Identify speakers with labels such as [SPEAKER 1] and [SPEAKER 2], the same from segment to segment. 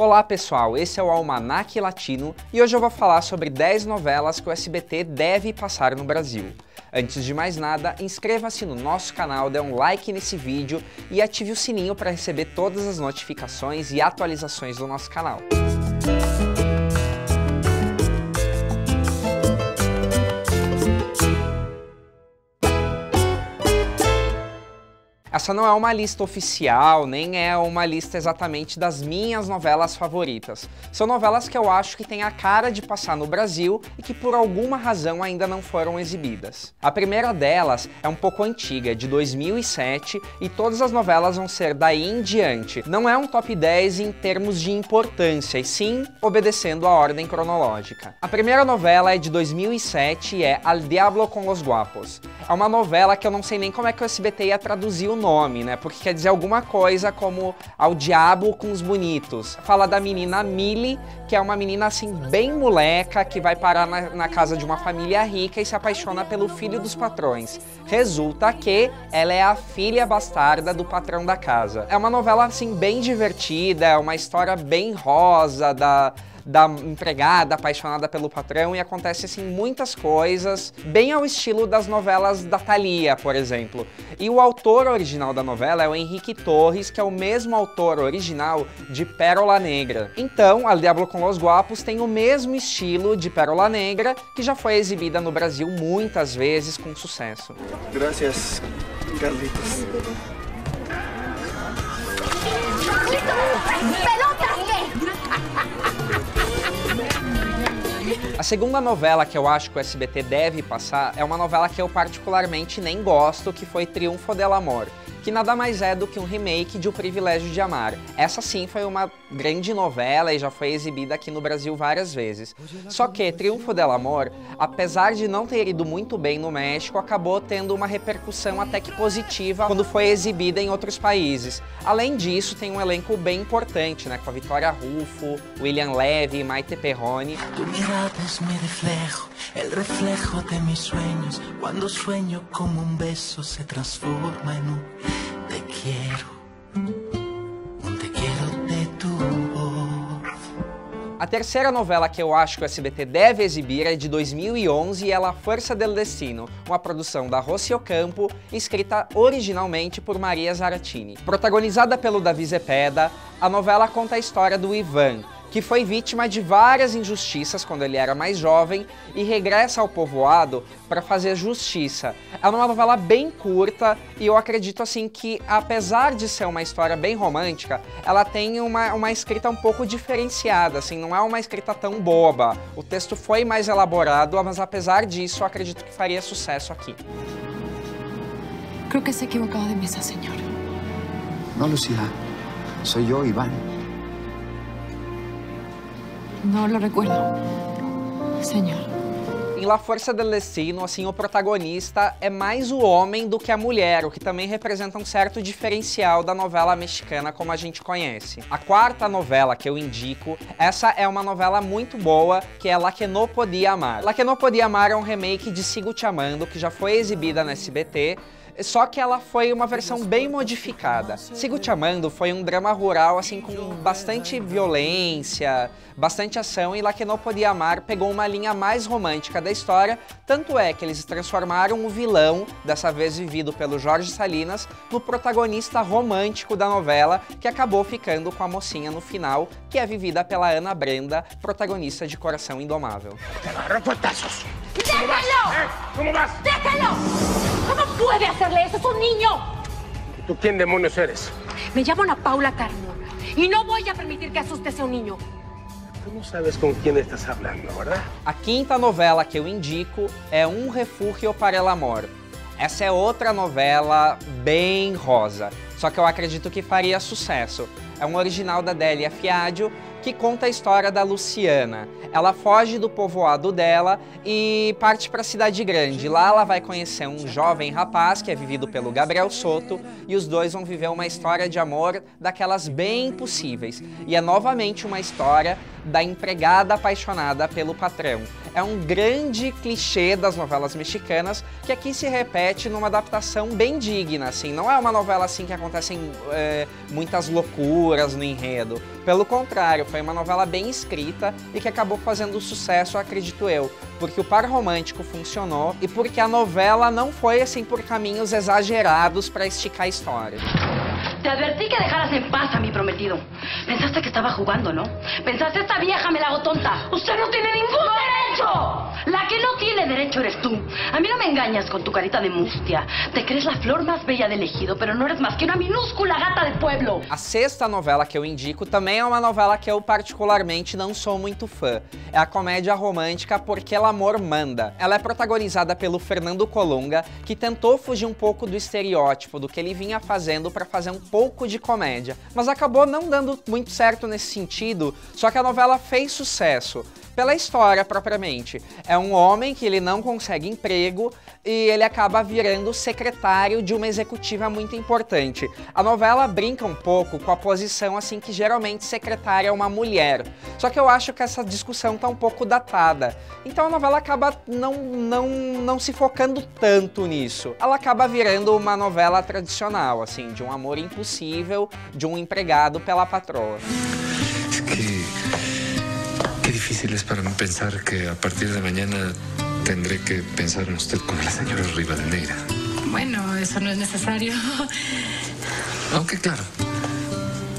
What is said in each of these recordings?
[SPEAKER 1] Olá pessoal, esse é o Almanac Latino e hoje eu vou falar sobre 10 novelas que o SBT deve passar no Brasil. Antes de mais nada, inscreva-se no nosso canal, dê um like nesse vídeo e ative o sininho para receber todas as notificações e atualizações do nosso canal. Essa não é uma lista oficial, nem é uma lista exatamente das minhas novelas favoritas. São novelas que eu acho que têm a cara de passar no Brasil e que por alguma razão ainda não foram exibidas. A primeira delas é um pouco antiga, de 2007, e todas as novelas vão ser daí em diante. Não é um top 10 em termos de importância, e sim obedecendo a ordem cronológica. A primeira novela é de 2007 e é Al Diablo con los Guapos. É uma novela que eu não sei nem como é que o SBT ia traduzir o nome, né? Porque quer dizer alguma coisa como Ao Diabo com os Bonitos. Fala da menina Millie, que é uma menina assim bem moleca, que vai parar na casa de uma família rica e se apaixona pelo filho dos patrões. Resulta que ela é a filha bastarda do patrão da casa. É uma novela assim bem divertida, é uma história bem rosa da empregada apaixonada pelo patrão e acontece assim muitas coisas, bem ao estilo das novelas da Thalia, por exemplo. E o autor original da novela é o Henrique Torres, que é o mesmo autor original de Pérola Negra. Então, Al Diablo con los Guapos tem o mesmo estilo de Pérola Negra, que já foi exibida no Brasil muitas vezes com sucesso.
[SPEAKER 2] Gracias, Carlitos.
[SPEAKER 1] A segunda novela que eu acho que o SBT deve passar é uma novela que eu particularmente nem gosto, que foi Triunfo del Amor, que nada mais é do que um remake de O Privilégio de Amar. Essa sim foi uma grande novela e já foi exibida aqui no Brasil várias vezes. Só que Triunfo del Amor, apesar de não ter ido muito bem no México, acabou tendo uma repercussão até que positiva quando foi exibida em outros países. Além disso, tem um elenco bem importante, né, com a Vitória Rufo, William Levy, Maite Perrone.
[SPEAKER 3] Tu mirada es mi reflejo, el reflejo de mis sueños. Cuando sueño como un beso se transforma en un te quiero de tu voz.
[SPEAKER 1] A terceira novela que eu acho que o SBT deve exibir é de 2011 e é La Fuerza del Destino, uma produção da Rossi Ocampo, escrita originalmente por Maria Zaratini. Protagonizada pelo Davi Zepeda, a novela conta a história do Ivan, que foi vítima de várias injustiças quando ele era mais jovem e regressa ao povoado para fazer justiça. É uma novela bem curta e eu acredito assim que, apesar de ser uma história bem romântica, ela tem uma escrita um pouco diferenciada, assim, não é uma escrita tão boba. O texto foi mais elaborado, mas apesar disso, eu acredito que faria sucesso aqui.
[SPEAKER 4] Creo que se ha equivocado de mesa, señor.
[SPEAKER 2] No, Lucía. Soy yo, Iván.
[SPEAKER 4] No lo recuerdo, señor.
[SPEAKER 1] Em La Fuerza del Destino, assim, o protagonista é mais o homem do que a mulher, o que também representa um certo diferencial da novela mexicana como a gente conhece. A quarta novela que eu indico, essa é uma novela muito boa, que é La que no podía amar. La que no podía amar é um remake de Sigo te Amando, que já foi exibida no SBT, só que ela foi uma versão bem modificada. Sigo te Amando foi um drama rural, assim, com bastante violência, bastante ação, e La que no podía amar pegou uma linha mais romântica da história, tanto é que eles transformaram o vilão, dessa vez vivido pelo Jorge Salinas, no protagonista romântico da novela, que acabou ficando com a mocinha no final, que é vivida pela Ana Brenda, protagonista de Coração Indomável.
[SPEAKER 5] ¡Déjalo!
[SPEAKER 2] ¿Cómo vas?
[SPEAKER 5] ¡Déjalo! ¿Cómo puede hacerle eso? ¡Es un niño!
[SPEAKER 2] ¿Tú quién demonios eres?
[SPEAKER 5] Me llamo Ana Paula Carmona y no voy a permitir que asustes a un niño.
[SPEAKER 2] Tú no sabes con quién estás hablando, ¿verdad?
[SPEAKER 1] A quinta novela que eu indico é Um Refúgio para el Amor. Essa é outra novela bem rosa, só que eu acredito que faria sucesso. É um original da Délia Fiadio, que conta a história da Luciana. Ela foge do povoado dela e parte para a cidade grande. Lá ela vai conhecer um jovem rapaz, que é vivido pelo Gabriel Soto, e os dois vão viver uma história de amor daquelas bem impossíveis. E é novamente uma história da empregada apaixonada pelo patrão. É um grande clichê das novelas mexicanas que aqui se repete numa adaptação bem digna, assim. Não é uma novela assim que acontecem muitas loucuras no enredo. Pelo contrário, foi uma novela bem escrita e que acabou fazendo sucesso, acredito eu, porque o par romântico funcionou e porque a novela não foi assim por caminhos exagerados para esticar a história.
[SPEAKER 5] Te advertí que dejaras en paz a mi prometido. Pensaste que estaba jugando, ¿no? Pensaste, esta vieja me la hago tonta. Usted no tiene ningún derecho. La que no tiene derecho eres tú. A mí no me engañas con tu carita de mustia. Te crees la flor más bella del ejido, pero no eres más que una minúscula gata de pueblo.
[SPEAKER 1] A sexta novela que eu indico também é uma novela que eu particularmente não sou muito fã. É a comédia romântica Porque el Amor Manda. Ela é protagonizada pelo Fernando Colunga, que tentou fugir um pouco do estereótipo do que ele vinha fazendo para fazer um pouco de comédia, mas acabou não dando muito certo nesse sentido, só que a novela fez sucesso pela história propriamente. É um homem que ele não consegue emprego e ele acaba virando secretário de uma executiva muito importante. A novela brinca um pouco com a posição assim que geralmente secretária é uma mulher, só que eu acho que essa discussão tá um pouco datada, então a novela acaba não se focando tanto nisso. Ela acaba virando uma novela tradicional, assim, de um amor impossível de um empregado pela patroa.
[SPEAKER 6] Qué difícil es para mí pensar que a partir de mañana tendré que pensar en usted como la señora Rivadeneira.
[SPEAKER 7] Bueno, eso no es necesario.
[SPEAKER 6] Aunque claro,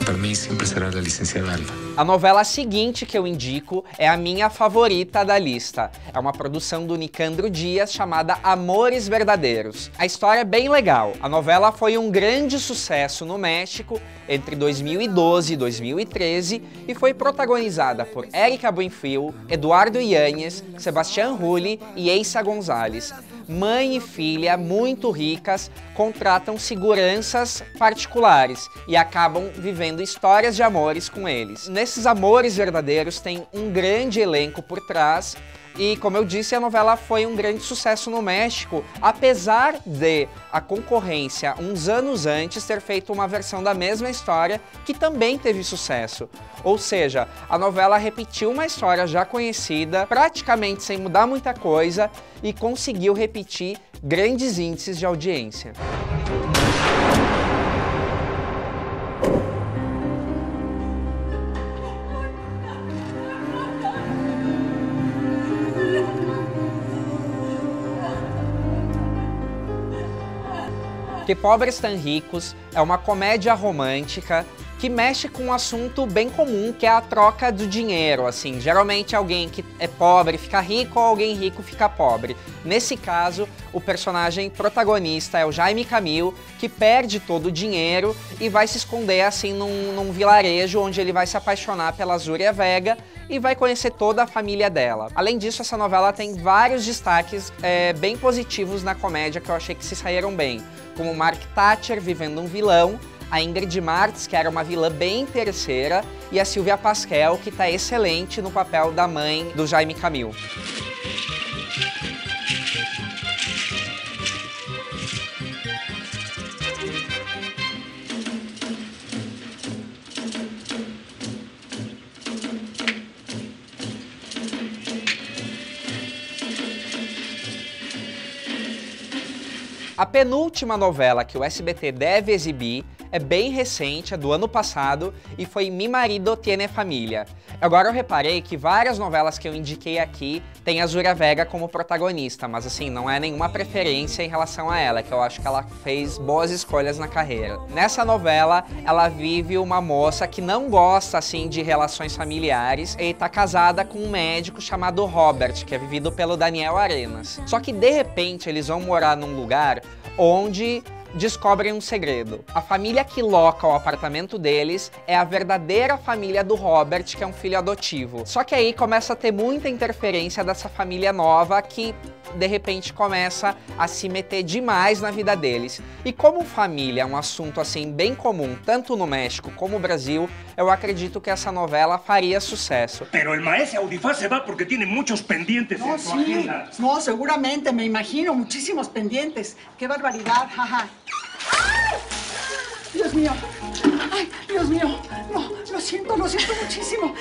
[SPEAKER 6] para mí siempre será la licenciada Alma.
[SPEAKER 1] A novela seguinte que eu indico é a minha favorita da lista. É uma produção do Nicandro Dias chamada Amores Verdadeiros. A história é bem legal. A novela foi um grande sucesso no México entre 2012 e 2013 e foi protagonizada por Érica Buenfil, Eduardo Yáñez, Sebastián Rulli e Eiza González. Mãe e filha, muito ricas, contratam seguranças particulares e acabam vivendo histórias de amores com eles. Nesses amores verdadeiros tem um grande elenco por trás e, como eu disse, a novela foi um grande sucesso no México, apesar de a concorrência, uns anos antes, ter feito uma versão da mesma história que também teve sucesso. Ou seja, a novela repetiu uma história já conhecida, praticamente sem mudar muita coisa, e conseguiu repetir grandes índices de audiência. Que Pobres Tão Ricos é uma comédia romântica que mexe com um assunto bem comum, que é a troca do dinheiro, assim. Geralmente alguém que é pobre fica rico ou alguém rico fica pobre. Nesse caso, o personagem protagonista é o Jaime Camil, que perde todo o dinheiro e vai se esconder assim num vilarejo onde ele vai se apaixonar pela Zúria Vega e vai conhecer toda a família dela. Além disso, essa novela tem vários destaques bem positivos na comédia que eu achei que se saíram bem, como Mark Thatcher vivendo um vilão, a Ingrid Martins, que era uma vilã bem interesseira, e a Silvia Pasquel, que está excelente no papel da mãe do Jaime Camil. A penúltima novela que o SBT deve exibir é bem recente, é do ano passado, e foi Mi Marido Tiene Familia. Agora eu reparei que várias novelas que eu indiquei aqui tem a Zúria Vega como protagonista, mas assim, não é nenhuma preferência em relação a ela, que eu acho que ela fez boas escolhas na carreira. Nessa novela, ela vive uma moça que não gosta, assim, de relações familiares e tá casada com um médico chamado Robert, que é vivido pelo Daniel Arenas. Só que, de repente, eles vão morar num lugar onde descobrem um segredo. A família que loca o apartamento deles é a verdadeira família do Robert, que é um filho adotivo. Só que aí começa a ter muita interferência dessa família nova que, de repente, começa a se meter demais na vida deles. E como família é um assunto assim bem comum, tanto no México como no Brasil, eu acredito que essa novela faria sucesso.
[SPEAKER 8] Pero el maestro Audifaz se va porque tiene muchos pendientes en su agenda.
[SPEAKER 9] No, seguramente, me imagino, muchísimos pendientes. Qué barbaridad, jaja. ¡Ay! Dios mío, ay, Dios mío, no lo siento muchísimo.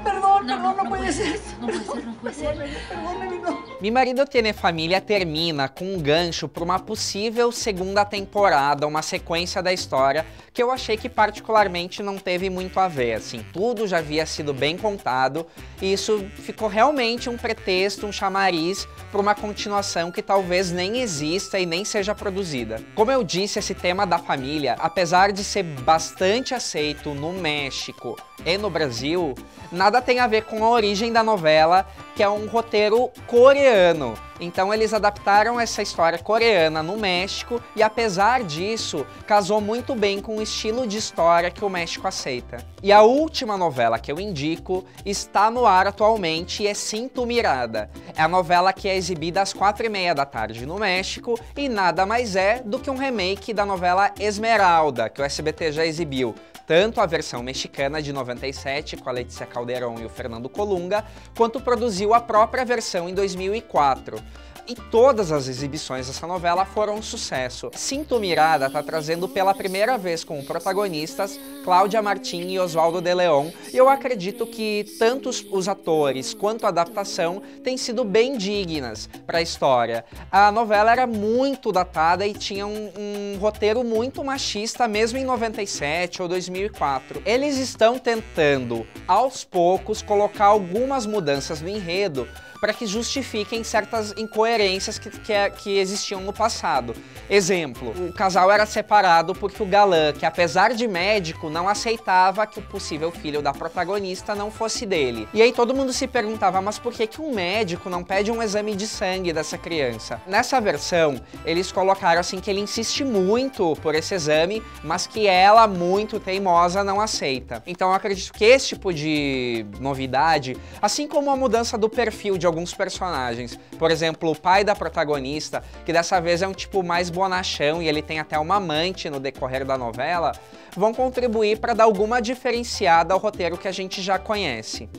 [SPEAKER 9] Perdón, no puede ser.
[SPEAKER 5] No puede ser.
[SPEAKER 9] Perdóname, no.
[SPEAKER 1] Mi Marido Tiene Família termina com um gancho para uma possível segunda temporada, uma sequência da história, que eu achei que particularmente não teve muito a ver, assim, tudo já havia sido bem contado, e isso ficou realmente um pretexto, um chamariz para uma continuação que talvez nem exista e nem seja produzida. Como eu disse, esse tema da família, apesar de ser bastante aceito no México e no Brasil, nada tem a ver com a origem da novela, que é um roteiro coreano. Então eles adaptaram essa história coreana no México e, apesar disso, casou muito bem com o estilo de história que o México aceita. E a última novela que eu indico está no ar atualmente e é Sin Tu Mirada. É a novela que é exibida às 4h30 da tarde no México e nada mais é do que um remake da novela Esmeralda, que o SBT já exibiu. Tanto a versão mexicana de 97, com a Letícia Calderón e o Fernando Colunga, quanto produziu a própria versão em 2004. E todas as exibições dessa novela foram um sucesso. Sin Tu Mirada está trazendo pela primeira vez como protagonistas Cláudia Martín e Osvaldo de León, e eu acredito que tanto os atores quanto a adaptação têm sido bem dignas para a história. A novela era muito datada e tinha um roteiro muito machista, mesmo em 97 ou 2004. Eles estão tentando, aos poucos, colocar algumas mudanças no enredo para que justifiquem certas incoerências que existiam no passado. Exemplo, o casal era separado porque o galã, que apesar de médico, não aceitava que o possível filho da protagonista não fosse dele. E aí todo mundo se perguntava, mas por que um médico não pede um exame de sangue dessa criança? Nessa versão, eles colocaram assim que ele insiste muito por esse exame, mas que ela, muito teimosa, não aceita. Então eu acredito que esse tipo de novidade, assim como a mudança do perfil de alguns personagens, por exemplo, o pai da protagonista, que dessa vez é um tipo mais bonachão e ele tem até uma amante no decorrer da novela, vão contribuir para dar alguma diferenciada ao roteiro que a gente já conhece.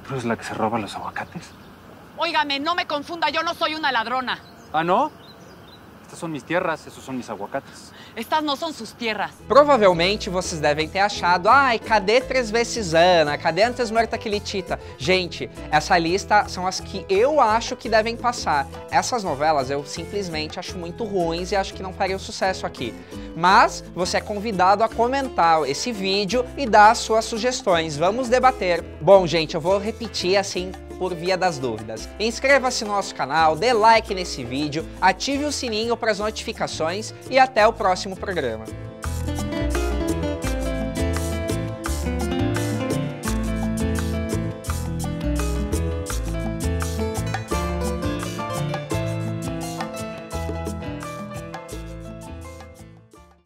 [SPEAKER 10] ¿Tú eres la que se roba los aguacates?
[SPEAKER 11] Óigame, no me confunda, yo no soy una ladrona.
[SPEAKER 10] ¿Ah, no? Estas son mis tierras, esos son mis aguacates.
[SPEAKER 11] Estas não são suas terras.
[SPEAKER 1] Provavelmente vocês devem ter achado, ai, cadê Três Vezes Ana? Cadê Antes Muerta que Litita? Gente, essa lista são as que eu acho que devem passar. Essas novelas eu simplesmente acho muito ruins e acho que não fariam sucesso aqui. Mas você é convidado a comentar esse vídeo e dar as suas sugestões. Vamos debater. Bom, gente, eu vou repetir assim por via das dúvidas. Inscreva-se no nosso canal, dê like nesse vídeo, ative o sininho para as notificações e até o próximo programa.